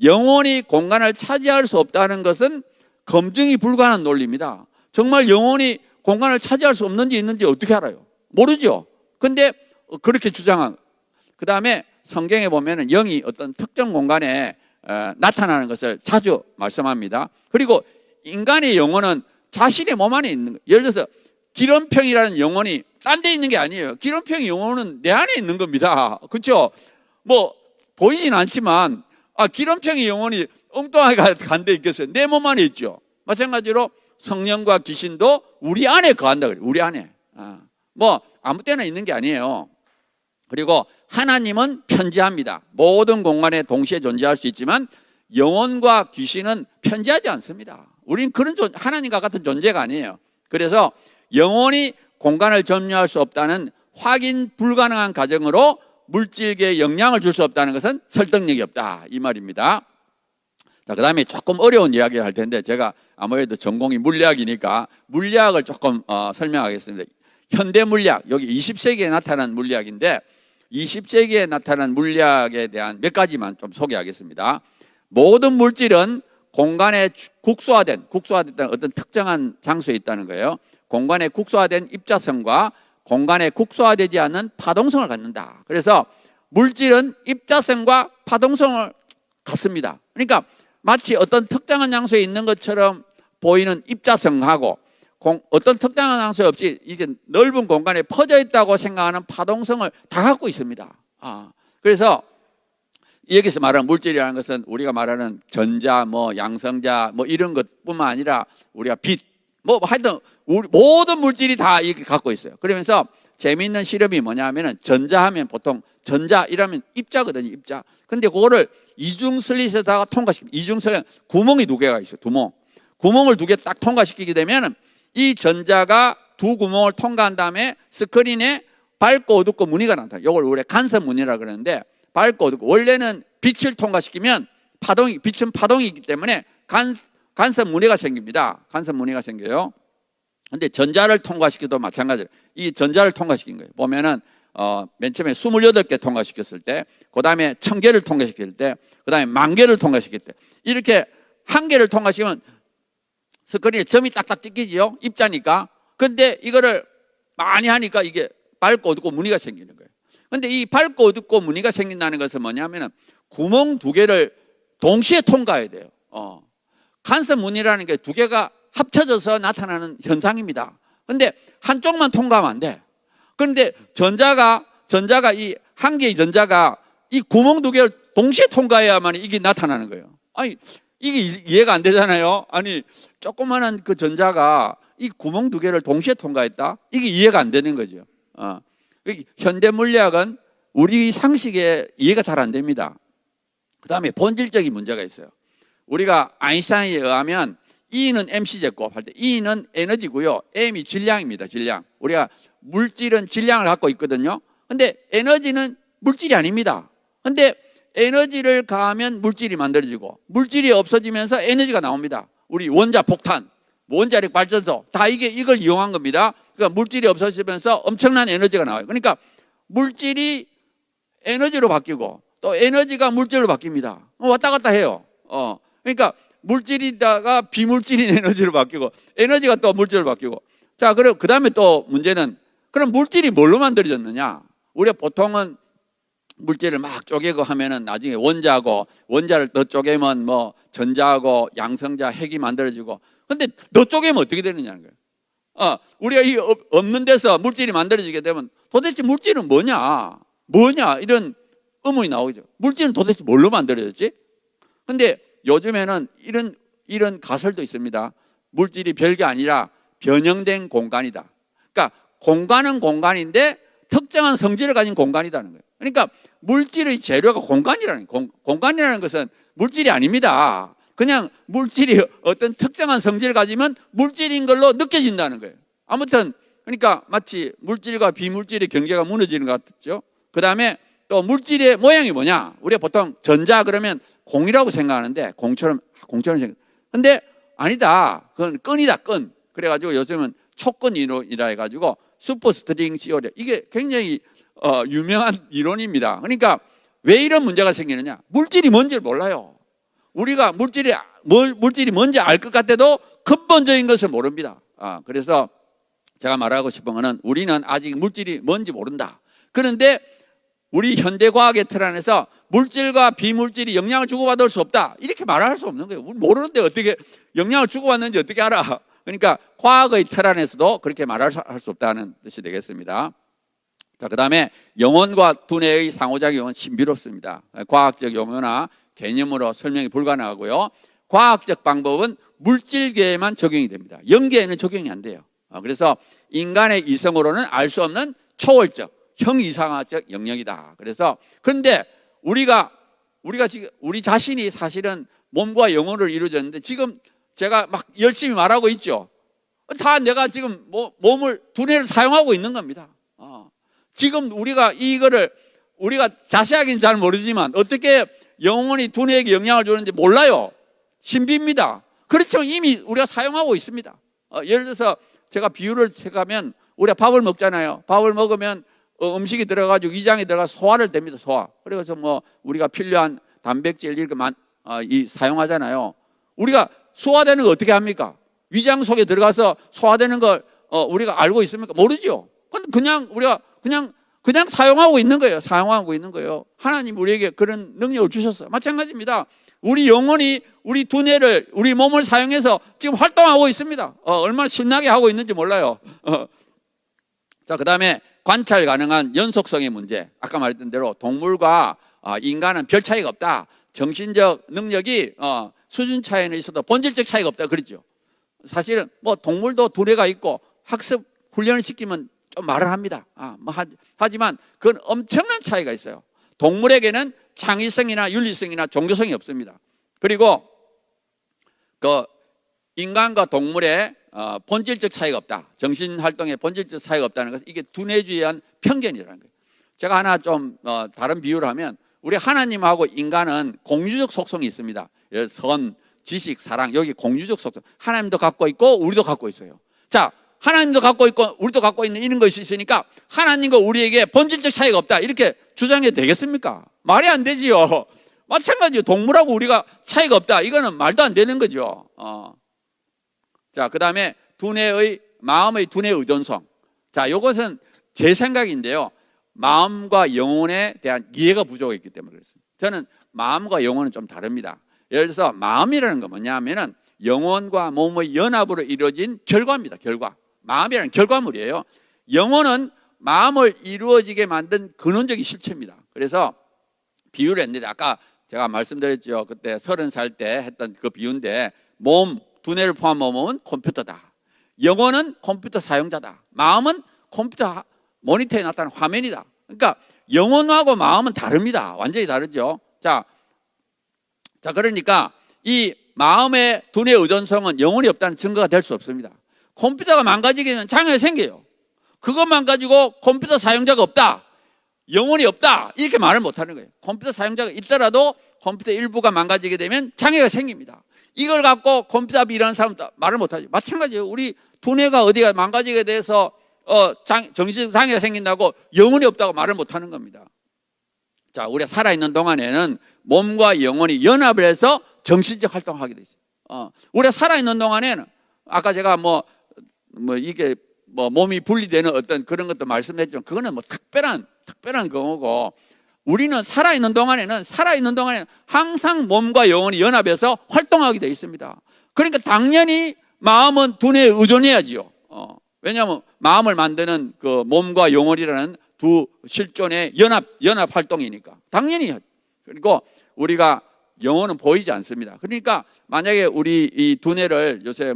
영혼이 공간을 차지할 수 없다는 것은 검증이 불가능한 논리입니다. 정말 영혼이 공간을 차지할 수 없는지 있는지 어떻게 알아요? 모르죠. 근데 그렇게 주장한. 그 다음에 성경에 보면은 영이 어떤 특정 공간에 나타나는 것을 자주 말씀합니다. 그리고 인간의 영혼은 자신의 몸 안에 있는 거예요. 예를 들어서 기름병이라는 영혼이 딴 데 있는 게 아니에요. 기름병의 영혼은 내 안에 있는 겁니다. 그렇죠? 뭐 보이진 않지만 기름병의 영혼이 엉뚱하게 간 데 있겠어요? 내 몸 안에 있죠. 마찬가지로 성령과 귀신도 우리 안에 거한다 그래요. 우리 안에. 뭐 아무 때나 있는 게 아니에요. 그리고 하나님은 편지합니다. 모든 공간에 동시에 존재할 수 있지만 영혼과 귀신은 편지하지 않습니다. 우리는 그런 하나님과 같은 존재가 아니에요. 그래서 영혼이 공간을 점유할 수 없다는 확인 불가능한 가정으로 물질계에 영향을 줄 수 없다는 것은 설득력이 없다, 이 말입니다. 자, 그 다음에 조금 어려운 이야기를 할 텐데, 제가 아무래도 전공이 물리학이니까 물리학을 조금 설명하겠습니다. 현대 물리학, 여기 20세기에 나타난 물리학인데 20세기에 나타난 물리학에 대한 몇 가지만 좀 소개하겠습니다. 모든 물질은 공간에 국소화된 어떤 특정한 장소에 있다는 거예요. 공간에 국소화된 입자성과 공간에 국소화되지 않는 파동성을 갖는다. 그래서 물질은 입자성과 파동성을 갖습니다. 그러니까 마치 어떤 특정한 장소에 있는 것처럼 보이는 입자성하고 어떤 특정한 장소에 없이 이게 넓은 공간에 퍼져 있다고 생각하는 파동성을 다 갖고 있습니다. 그래서 여기서 말하는 물질이라는 것은 우리가 말하는 전자, 양성자, 이런 것뿐만 아니라 우리가 빛, 하여튼 모든 물질이 다 이렇게 갖고 있어요. 그러면서 재미있는 실험이 뭐냐면은 전자하면 보통 전자 이라면 입자거든요, 입자. 근데 그거를 이중 슬릿에다가 통과시킵니다. 이중 슬릿 구멍이 두 개가 있어요. 구멍을 두 개 딱 통과시키게 되면 이 전자가 두 구멍을 통과한 다음에 스크린에 밝고 어둡고 무늬가 나타나요. 이걸 우리 간섭 무늬라 그러는데, 밝고 어둡고, 원래는 빛을 통과시키면 빛은 파동이기 때문에 간섭 무늬가 생깁니다. 간섭 무늬가 생겨요. 근데 전자를 통과시켜도 마찬가지로 이 전자를 통과시킨 거예요. 보면은 맨 처음에 28개 통과시켰을 때, 그 다음에 1000개를 통과시킬 때, 그 다음에 10,000개를 통과시킬 때, 이렇게 한 개를 통과시키면 스크린에 점이 딱딱 찍히지요. 입자니까. 근데 이거를 많이 하니까 이게 밝고 어둡고 무늬가 생기는 거예요. 근데 이 밝고 어둡고 무늬가 생긴다는 것은 뭐냐면은 구멍 두 개를 동시에 통과해야 돼요. 간섭 무늬라는 게 두 개가 합쳐져서 나타나는 현상입니다. 근데 한쪽만 통과하면 안 돼. 그런데 전자가 이 한 개의 전자가 이 구멍 두 개를 동시에 통과해야만 이게 나타나는 거예요. 아니, 이게 이해가 안 되잖아요. 아니, 조그마한 그 전자가 이 구멍 두 개를 동시에 통과했다? 이게 이해가 안 되는 거죠. 현대 물리학은 우리 상식에 이해가 잘 안 됩니다. 그 다음에 본질적인 문제가 있어요. 우리가 아인슈타인에 의하면 E는 mc제곱 할 때 E는 에너지고요, M이 질량입니다. 질량. 우리가 물질은 질량을 갖고 있거든요. 근데 에너지는 물질이 아닙니다. 근데 에너지를 가하면 물질이 만들어지고 물질이 없어지면서 에너지가 나옵니다. 우리 원자 폭탄, 원자력 발전소 다 이걸 이용한 겁니다. 그러니까 물질이 없어지면서 엄청난 에너지가 나와요. 그러니까 물질이 에너지로 바뀌고 또 에너지가 물질로 바뀝니다. 왔다 갔다 해요. 그러니까 물질이다가 비물질인 에너지로 바뀌고 에너지가 또 물질로 바뀌고. 자, 그럼 그 다음에 또 문제는 그럼 물질이 뭘로 만들어졌느냐? 우리가 보통은 물질을 막 쪼개고 하면은 나중에 원자고 원자를 더 쪼개면 뭐 전자하고 양성자 핵이 만들어지고. 근데 더 쪼개면 어떻게 되느냐는 거예요. 우리가 이 없는 데서 물질이 만들어지게 되면 도대체 물질은 뭐냐? 이런 의문이 나오죠. 물질은 도대체 뭘로 만들어졌지? 근데 요즘에는 이런 가설도 있습니다. 물질이 별게 아니라 변형된 공간이다. 그러니까 공간은 공간인데 특정한 성질을 가진 공간이라는 거예요. 그러니까 물질의 재료가 공간이라는 거예요. 공간이라는 것은 물질이 아닙니다. 그냥 물질이 어떤 특정한 성질을 가지면 물질인 걸로 느껴진다는 거예요. 아무튼 그러니까 마치 물질과 비물질의 경계가 무너지는 것 같죠. 그 다음에 또 물질의 모양이 뭐냐? 우리가 보통 전자 그러면 공이라고 생각하는데 공처럼 생각. 근데 아니다. 그건 끈이다, 끈. 그래가지고 요즘은 촉근 이론이라 해가지고 슈퍼스트링 시어리, 이게 굉장히 유명한 이론입니다. 그러니까 왜 이런 문제가 생기느냐? 물질이 뭔지를 몰라요. 우리가 물질이 뭔지 알 것 같아도 근본적인 것을 모릅니다. 그래서 제가 말하고 싶은 거는 우리는 아직 물질이 뭔지 모른다. 그런데 우리 현대과학의 틀 안에서 물질과 비물질이 영향을 주고받을 수 없다, 이렇게 말할 수 없는 거예요. 모르는데 어떻게 영향을 주고받는지 어떻게 알아? 그러니까 과학의 틀 안에서도 그렇게 말할 수 없다는 뜻이 되겠습니다. 자, 그 다음에 영혼과 두뇌의 상호작용은 신비롭습니다. 과학적 용어나 개념으로 설명이 불가능하고요. 과학적 방법은 물질계에만 적용이 됩니다. 영계에는 적용이 안 돼요. 그래서 인간의 이성으로는 알 수 없는 초월적, 형이상학적 영역이다. 그래서 그런데 우리가 지금 우리 자신이 사실은 몸과 영혼을 이루어졌는데 지금 제가 막 열심히 말하고 있죠. 다 내가 지금 몸을, 두뇌를 사용하고 있는 겁니다. 지금 우리가 이거를 우리가 자세하게는 잘 모르지만 어떻게 영혼이 두뇌에게 영향을 주는지 몰라요. 신비입니다. 그렇지만 이미 우리가 사용하고 있습니다. 예를 들어서 제가 비유를 해가면 우리가 밥을 먹잖아요. 밥을 먹으면 음식이 들어가지고 위장에 들어가서 소화를 됩니다. 소화. 그래서 뭐 우리가 필요한 단백질 이렇게 사용하잖아요. 우리가 소화되는 거 어떻게 합니까? 위장 속에 들어가서 소화되는 걸 우리가 알고 있습니까? 모르죠. 그냥 우리가 그냥 사용하고 있는 거예요. 사용하고 있는 거예요. 하나님 우리에게 그런 능력을 주셨어요. 마찬가지입니다. 우리 영혼이 우리 두뇌를, 우리 몸을 사용해서 지금 활동하고 있습니다. 얼마나 신나게 하고 있는지 몰라요. 자, 그 다음에 관찰 가능한 연속성의 문제. 아까 말했던 대로 동물과 인간은 별 차이가 없다. 정신적 능력이 수준 차이는 있어도 본질적 차이가 없다 그랬죠. 사실은 뭐 동물도 두뇌가 있고 학습 훈련을 시키면 좀 말을 합니다. 하지만 그건 엄청난 차이가 있어요. 동물에게는 창의성이나 윤리성이나 종교성이 없습니다. 그리고 그 인간과 동물의 본질적 차이가 없다. 정신활동의 본질적 차이가 없다는 것은 이게 두뇌주의에 의한 편견이라는 거예요. 제가 하나 좀 다른 비유를 하면 우리 하나님하고 인간은 공유적 속성이 있습니다. 선, 지식, 사랑, 여기 공유적 속성. 하나님도 갖고 있고 우리도 갖고 있어요. 자, 하나님도 갖고 있고 우리도 갖고 있는 이런 것이 있으니까 하나님과 우리에게 본질적 차이가 없다, 이렇게 주장해도 되겠습니까? 말이 안 되지요. 마찬가지로 동물하고 우리가 차이가 없다, 이거는 말도 안 되는 거죠. 자, 그 다음에 마음의 두뇌 의존성. 자, 이것은 제 생각인데요. 마음과 영혼에 대한 이해가 부족했기 때문에 그렇습니다. 저는 마음과 영혼은 좀 다릅니다. 예를 들어서 마음이라는 건 뭐냐면은 영혼과 몸의 연합으로 이루어진 결과입니다. 결과. 마음이라는 결과물이에요. 영혼은 마음을 이루어지게 만든 근원적인 실체입니다. 그래서 비유를 했는데 아까 제가 말씀드렸죠. 그때 30살 때 했던 그 비유인데 두뇌를 포함한 몸은 컴퓨터다. 영혼은 컴퓨터 사용자다. 마음은 컴퓨터 모니터에 나타나는 화면이다. 그러니까 영혼하고 마음은 다릅니다. 완전히 다르죠. 자, 그러니까 이 마음의 두뇌 의존성은 영혼이 없다는 증거가 될 수 없습니다. 컴퓨터가 망가지게 되면 장애가 생겨요. 그것만 가지고 컴퓨터 사용자가 없다, 영혼이 없다, 이렇게 말을 못하는 거예요. 컴퓨터 사용자가 있더라도 컴퓨터 일부가 망가지게 되면 장애가 생깁니다. 이걸 갖고 컴퓨터 앞에 일하는 사람도 말을 못하죠. 마찬가지예요. 우리 두뇌가 어디가 망가지게 돼서 정신적 장애가 생긴다고 영혼이 없다고 말을 못하는 겁니다. 자, 우리가 살아있는 동안에는 몸과 영혼이 연합을 해서 정신적 활동을 하게 되죠.
우리가 살아있는 동안에는 아까 제가 이게 몸이 분리되는 어떤 그런 것도 말씀했지만 그거는 특별한 경우고, 우리는 살아있는 동안에는 항상 몸과 영혼이 연합해서 활동하게 되어 있습니다. 그러니까 당연히 마음은 두뇌에 의존해야지요. 왜냐하면 마음을 만드는 그 몸과 영혼이라는 두 실존의 연합 활동이니까 당연히. 그리고 우리가 영혼은 보이지 않습니다. 그러니까 만약에 우리 이 두뇌를 요새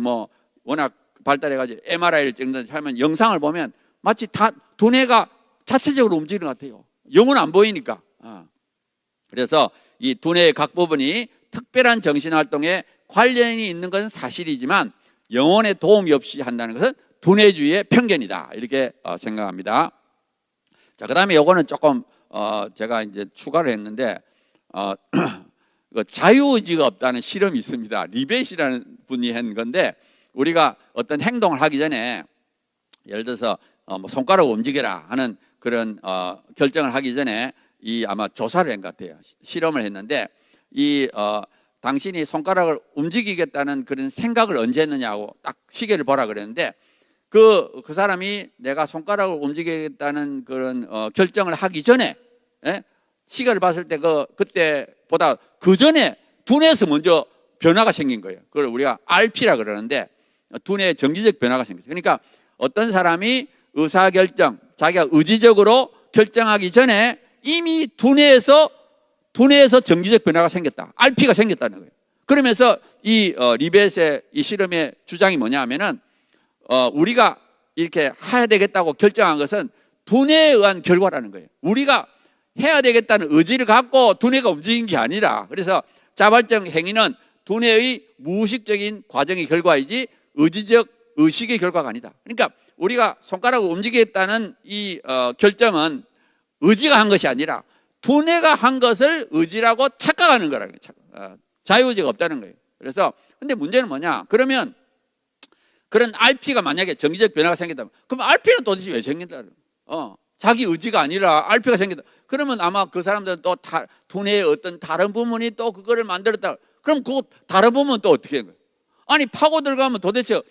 워낙 발달해가지고 MRI를 찍는다 하면 영상을 보면 마치 다 두뇌가 자체적으로 움직이는 것 같아요. 영혼은 안 보이니까. 그래서 이 두뇌의 각 부분이 특별한 정신활동에 관련이 있는 것은 사실이지만 영혼의 도움이 없이 한다는 것은 두뇌주의의 편견이다, 이렇게 생각합니다. 자, 그 다음에 요거는 조금 제가 이제 추가를 했는데 자유의지가 없다는 실험이 있습니다. 리벳이라는 분이 한 건데, 우리가 어떤 행동을 하기 전에 예를 들어서 손가락을 움직여라 하는 그런 결정을 하기 전에 아마 조사를 한 것 같아요. 실험을 했는데 당신이 손가락을 움직이겠다는 그런 생각을 언제 했느냐고 딱 시계를 보라 그랬는데, 그 사람이 내가 손가락을 움직이겠다는 그런 결정을 하기 전에 시계를 봤을 때 그때보다 그 전에 두뇌에서 먼저 변화가 생긴 거예요. 그걸 우리가 RP라 그러는데 두뇌의 정기적 변화가 생겼어요. 그러니까 어떤 사람이 의사결정, 자기가 의지적으로 결정하기 전에 이미 두뇌에서 정기적 변화가 생겼다, RP가 생겼다는 거예요. 그러면서 이 리벳의 이 실험의 주장이 뭐냐 하면은 우리가 이렇게 해야 되겠다고 결정한 것은 두뇌에 의한 결과라는 거예요. 우리가 해야 되겠다는 의지를 갖고 두뇌가 움직인 게 아니라, 그래서 자발적 행위는 두뇌의 무의식적인 과정의 결과이지 의지적 의식의 결과가 아니다. 그러니까 우리가 손가락을 움직이겠다는 이 결정은 의지가 한 것이 아니라 두뇌가 한 것을 의지라고 착각하는 거라는 거예요. 자유의지가 없다는 거예요. 그래서 근데 문제는 뭐냐? 그러면 그런 RP가 만약에 정기적 변화가 생긴다면, 그럼 RP는 도대체 왜 생긴다? 자기 의지가 아니라 RP가 생긴다. 그러면 아마 그 사람들은 또 두뇌의 어떤 다른 부분이 또 그거를 만들었다. 그럼 그 다른 부분은 또 어떻게 한 거예요? 아니, 파고 들어가면 도대체,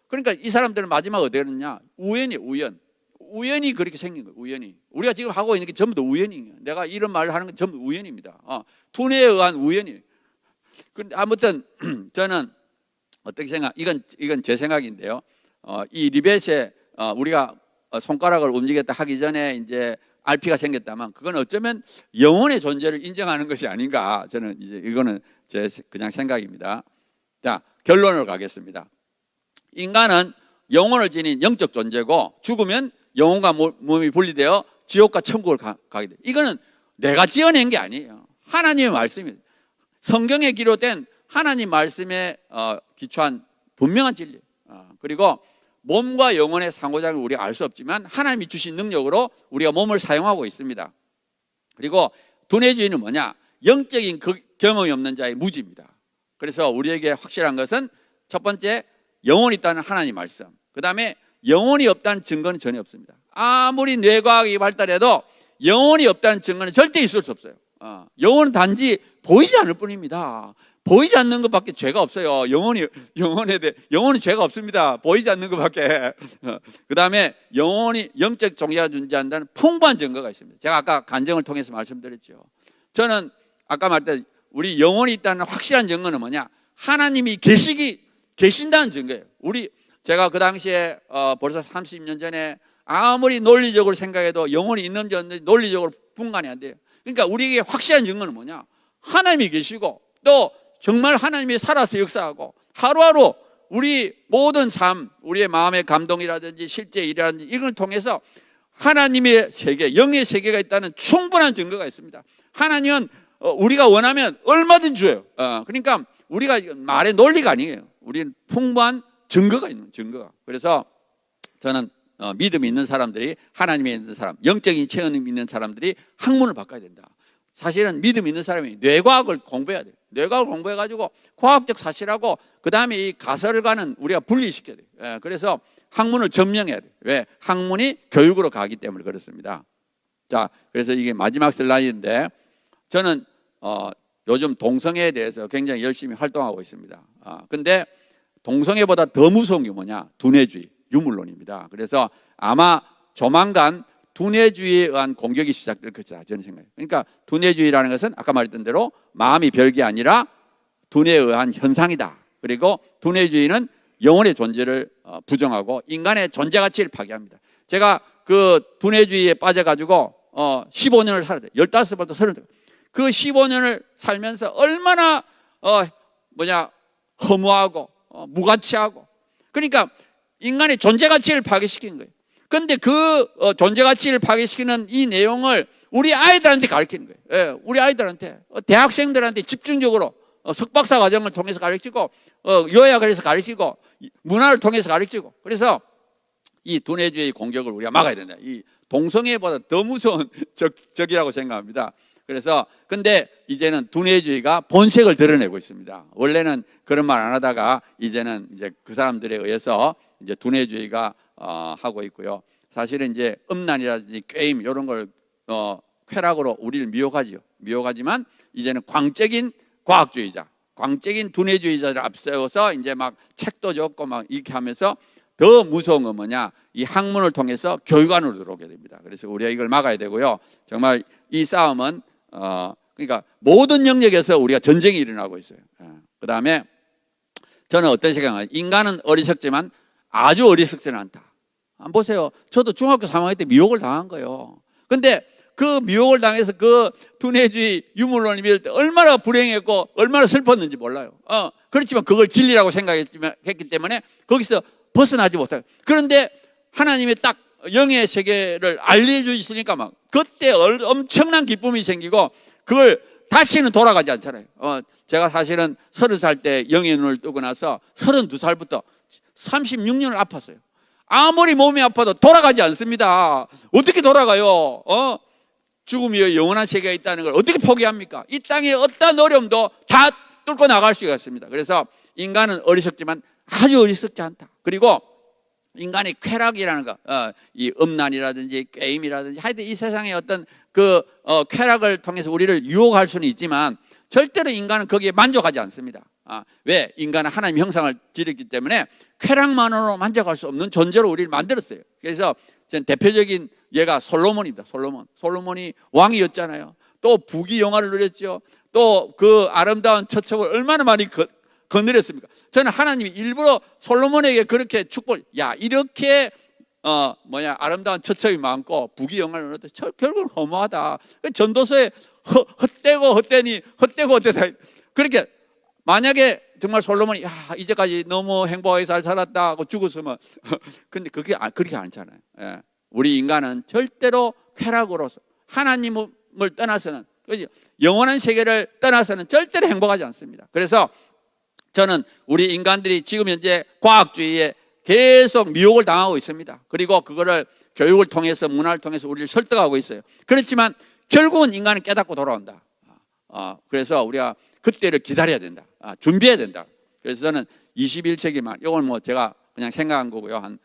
그러니까 이 사람들은 마지막에 어떻게 했느냐? 우연이 그렇게 생긴 거예요. 우연이. 우리가 지금 하고 있는 게 전부 다 우연이에요. 내가 이런 말을 하는 건 전부 우연입니다. 두뇌에 의한 우연이에요. 근데 아무튼 저는 어떻게 이건 제 생각인데요. 이 리벳에 우리가 손가락을 움직였다 하기 전에 이제 RP가 생겼다면 그건 어쩌면 영혼의 존재를 인정하는 것이 아닌가. 저는 이제 이거는 제 그냥 생각입니다. 자, 결론을 가겠습니다. 인간은 영혼을 지닌 영적 존재고 죽으면 영혼과 몸이 분리되어 지옥과 천국을 가게 돼. 이거는 내가 지어낸 게 아니에요. 하나님의 말씀입니다. 성경에 기록된 하나님 말씀에 기초한 분명한 진리. 그리고 몸과 영혼의 상호작용을 우리가 알 수 없지만 하나님이 주신 능력으로 우리가 몸을 사용하고 있습니다. 그리고 두뇌주의는 뭐냐? 영적인 경험이 없는 자의 무지입니다. 그래서 우리에게 확실한 것은 첫 번째, 영혼이 있다는 하나님 말씀. 그 다음에 영혼이 없다는 증거는 전혀 없습니다. 아무리 뇌과학이 발달해도 영혼이 없다는 증거는 절대 있을 수 없어요. 영혼은 단지 보이지 않을 뿐입니다. 보이지 않는 것밖에 죄가 없어요. 영혼이 죄가 없습니다. 보이지 않는 것밖에. 그 다음에 영적 존재가 존재한다는 풍부한 증거가 있습니다. 제가 아까 간증을 통해서 말씀드렸죠. 저는 아까 말했던 우리 영혼이 있다는 확실한 증거는 뭐냐? 하나님이 계신다는 증거예요. 제가 그 당시에 벌써 30년 전에 아무리 논리적으로 생각해도 영혼이 있는지 없는지 논리적으로 분간이 안 돼요. 그러니까 우리에게 확실한 증거는 뭐냐? 하나님이 계시고 또 정말 하나님이 살아서 역사하고 하루하루 우리 모든 삶, 우리의 마음의 감동이라든지 실제 일이라든지 이걸 통해서 하나님의 세계, 영의 세계가 있다는 충분한 증거가 있습니다. 하나님은 우리가 원하면 얼마든지 줘요. 그러니까 우리가 말의 논리가 아니에요. 우리는 풍부한 증거가 있는 증거가. 그래서 저는 믿음이 있는 사람들이, 하나님이 있는 사람, 영적인 체험이 있는 사람들이 학문을 바꿔야 된다. 사실은 믿음이 있는 사람이 뇌과학을 공부해야 돼요. 뇌과학을 공부해가지고 과학적 사실하고 그 다음에 이 가설과는 우리가 분리시켜야 돼요. 그래서 학문을 점령해야 돼요. 왜? 학문이 교육으로 가기 때문에 그렇습니다. 자, 그래서 이게 마지막 슬라이드인데 저는 요즘 동성애에 대해서 굉장히 열심히 활동하고 있습니다. 근데 동성애보다 더 무서운 게 뭐냐? 두뇌주의, 유물론입니다. 그래서 아마 조만간 두뇌주의에 의한 공격이 시작될 것이다, 저는 생각해요. 그러니까 두뇌주의라는 것은 아까 말했던 대로 마음이 별게 아니라 두뇌에 의한 현상이다. 그리고 두뇌주의는 영혼의 존재를 부정하고 인간의 존재 가치를 파괴합니다. 제가 그 두뇌주의에 빠져가지고 15년을 살았어요. 15부터 30. 그 15년을 살면서 얼마나 허무하고 무가치하고, 그러니까 인간의 존재 가치를 파괴시키는 거예요. 그런데 그 존재 가치를 파괴시키는 이 내용을 우리 아이들한테 가르치는 거예요. 예, 우리 아이들한테, 대학생들한테 집중적으로 석박사 과정을 통해서 가르치고, 요약을 해서 가르치고, 문화를 통해서 가르치고. 그래서 이 두뇌주의 공격을 우리가 막아야 된다. 이 동성애보다 더 무서운 적이라고 생각합니다. 그래서 근데 이제는 두뇌주의가 본색을 드러내고 있습니다. 원래는 그런 말 안 하다가 이제는 이제 그 사람들에 의해서 이제 두뇌주의가 하고 있고요. 사실은 이제 음란이라든지 게임 이런 걸 쾌락으로 우리를 미혹하지요. 미혹하지만 이제는 광적인 과학주의자, 광적인 두뇌주의자를 앞세워서 이제 막 책도 적고 막 이렇게 하면서 더 무서운 건 뭐냐? 이 학문을 통해서 교육 안으로 들어오게 됩니다. 그래서 우리가 이걸 막아야 되고요. 정말 이 싸움은 그러니까 모든 영역에서 우리가 전쟁이 일어나고 있어요. 그 다음에 저는 어떤 생각을, 인간은 어리석지만 아주 어리석지는 않다. 보세요. 저도 중학교 3학년 때 미혹을 당한 거예요. 근데 그 미혹을 당해서 그 두뇌주의 유물론이 믿을 때 얼마나 불행했고 얼마나 슬펐는지 몰라요. 그렇지만 그걸 진리라고 생각했기 때문에 거기서 벗어나지 못해요. 그런데 하나님이 딱 영의 세계를 알려주시니까 막 그때 엄청난 기쁨이 생기고, 그걸 다시는 돌아가지 않잖아요. 제가 사실은 30살 때 영의 눈을 뜨고 나서 32살부터 36년을 아팠어요. 아무리 몸이 아파도 돌아가지 않습니다. 어떻게 돌아가요? 죽음이 영원한 세계가 있다는 걸 어떻게 포기합니까? 이 땅의 어떤 어려움도 다 뚫고 나갈 수가 있습니다. 그래서 인간은 어리석지만 아주 어리석지 않다. 그리고 인간의 쾌락이라는 거, 이 음란이라든지 게임이라든지 하여튼 이 세상의 어떤 그 쾌락을 통해서 우리를 유혹할 수는 있지만 절대로 인간은 거기에 만족하지 않습니다. 왜? 인간은 하나님 형상을 지었기 때문에 쾌락만으로 만족할 수 없는 존재로 우리를 만들었어요. 그래서 전 대표적인 예가 솔로몬입니다. 솔로몬이 왕이었잖아요. 또 부귀 영화를 누렸죠. 또 그 아름다운 처첩을 얼마나 많이 거느렸습니까? 저는 하나님이 일부러 솔로몬에게 그렇게 야, 이렇게 아름다운 처첩이 많고 부귀 영화를 누렸는데 결국은 허무하다. 전도서에 헛되고 헛되다. 그렇게 만약에 정말 솔로몬이 이제까지 너무 행복하게 잘 살았다 하고 죽었으면 근데 그렇게 않잖아요. 예. 우리 인간은 절대로 쾌락으로서 하나님을 떠나서는, 영원한 세계를 떠나서는 절대로 행복하지 않습니다. 그래서 저는 우리 인간들이 지금 현재 과학주의에 계속 미혹을 당하고 있습니다. 그리고 그거를 교육을 통해서, 문화를 통해서 우리를 설득하고 있어요. 그렇지만 결국은 인간은 깨닫고 돌아온다. 그래서 우리가 그때를 기다려야 된다. 준비해야 된다. 그래서 저는 21세기만, 이건 뭐 제가 그냥 생각한 거고요. 한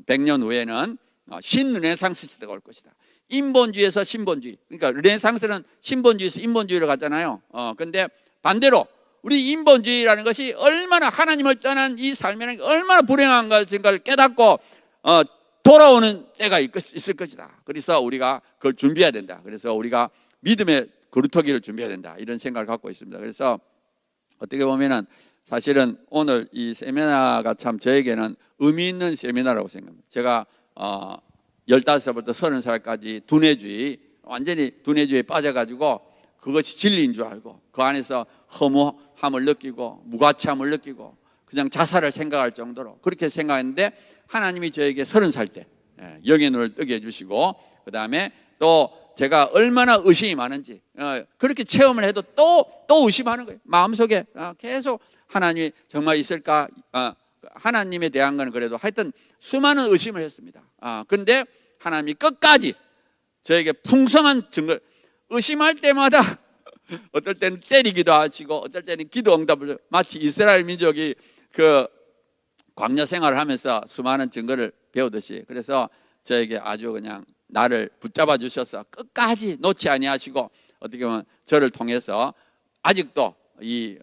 100년 후에는 신르네상스 시대가 올 것이다. 인본주의에서 신본주의. 그러니까 르네상스는 신본주의에서 인본주의로 갔잖아요. 근데 반대로 우리 인본주의라는 것이 얼마나 하나님을 떠난 이 삶에는 얼마나 불행한 것인가를 깨닫고 돌아오는 때가 있을 것이다. 그래서 우리가 그걸 준비해야 된다. 그래서 우리가 믿음의 거루터기를 준비해야 된다. 이런 생각을 갖고 있습니다. 그래서 어떻게 보면은 사실은 오늘 이 세미나가 참 저에게는 의미 있는 세미나라고 생각합니다. 제가 15살부터 30살까지 두뇌주의, 완전히 두뇌주의에 빠져가지고 그것이 진리인 줄 알고 그 안에서 허무함을 느끼고 무가치함을 느끼고 그냥 자살을 생각할 정도로 그렇게 생각했는데, 하나님이 저에게 30살 때 영의 눈을 뜨게 해주시고, 그 다음에 또 제가 얼마나 의심이 많은지 그렇게 체험을 해도 또 의심하는 거예요. 마음속에 계속 하나님이 정말 있을까, 하나님에 대한 건 그래도 하여튼 수많은 의심을 했습니다. 그런데 하나님이 끝까지 저에게 풍성한 증거를, 의심할 때마다 어떨 때는 때리기도 하시고 어떨 때는 기도 응답을, 마치 이스라엘 민족이 그 광야 생활을 하면서 수많은 증거를 배우듯이, 그래서 저에게 아주 그냥 나를 붙잡아 주셔서 끝까지 놓지 아니하시고 어떻게 보면 저를 통해서 아직도 이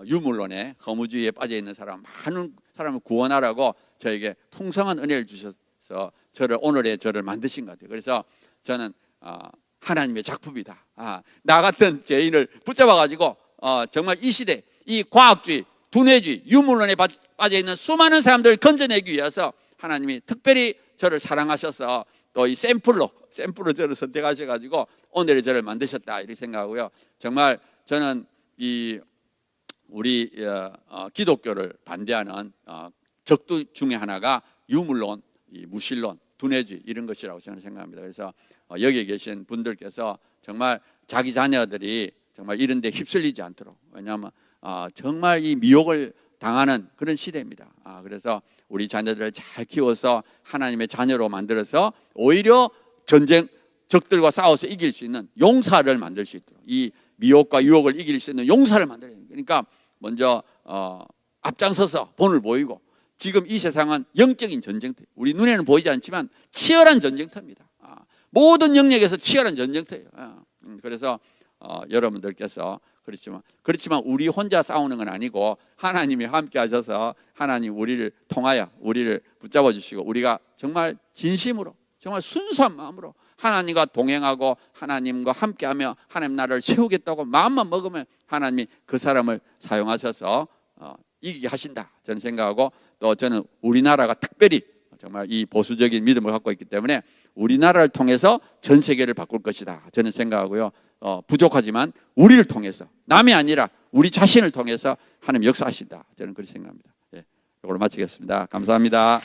유물론에 허무주의에 빠져 있는 사람 많은 사람을 구원하라고 저에게 풍성한 은혜를 주셔서 오늘의 저를 만드신 것 같아요. 그래서 저는 하나님의 작품이다. 나 같은 죄인을 붙잡아 가지고 정말 이 시대 이 과학주의, 두뇌주의, 유물론에 빠져 있는 수많은 사람들을 건져내기 위해서 하나님이 특별히 저를 사랑하셔서 또 이 샘플로 저를 선택하셔 가지고 오늘의 저를 만드셨다 이렇게 생각하고요. 정말 저는 이 우리 기독교를 반대하는 적도 중에 하나가 유물론, 이 무신론, 두뇌주의 이런 것이라고 저는 생각합니다. 그래서 여기 계신 분들께서 정말 자기 자녀들이 정말 이런 데 휩쓸리지 않도록, 왜냐하면 정말 이 미혹을 당하는 그런 시대입니다. 그래서 우리 자녀들을 잘 키워서 하나님의 자녀로 만들어서 오히려 전쟁 적들과 싸워서 이길 수 있는 용사를 만들 수 있도록, 이 미혹과 유혹을 이길 수 있는 용사를 만들어야 됩니다. 그러니까 먼저 앞장서서 본을 보이고, 지금 이 세상은 영적인 전쟁터, 우리 눈에는 보이지 않지만 치열한 전쟁터입니다. 모든 영역에서 치열한 전쟁터예요. 그래서 여러분들께서 그렇지만 우리 혼자 싸우는 건 아니고 하나님이 함께 하셔서 하나님 우리를 통하여 우리를 붙잡아 주시고, 우리가 정말 진심으로 정말 순수한 마음으로 하나님과 동행하고 하나님과 함께하며 하나님 나라를 세우겠다고 마음만 먹으면 하나님이 그 사람을 사용하셔서 이기게 하신다 저는 생각하고, 또 저는 우리나라가 특별히 정말 이 보수적인 믿음을 갖고 있기 때문에 우리나라를 통해서 전 세계를 바꿀 것이다 저는 생각하고요. 부족하지만 우리를 통해서, 남이 아니라 우리 자신을 통해서 하나님 역사하신다 저는 그렇게 생각합니다. 이걸로 마치겠습니다. 감사합니다.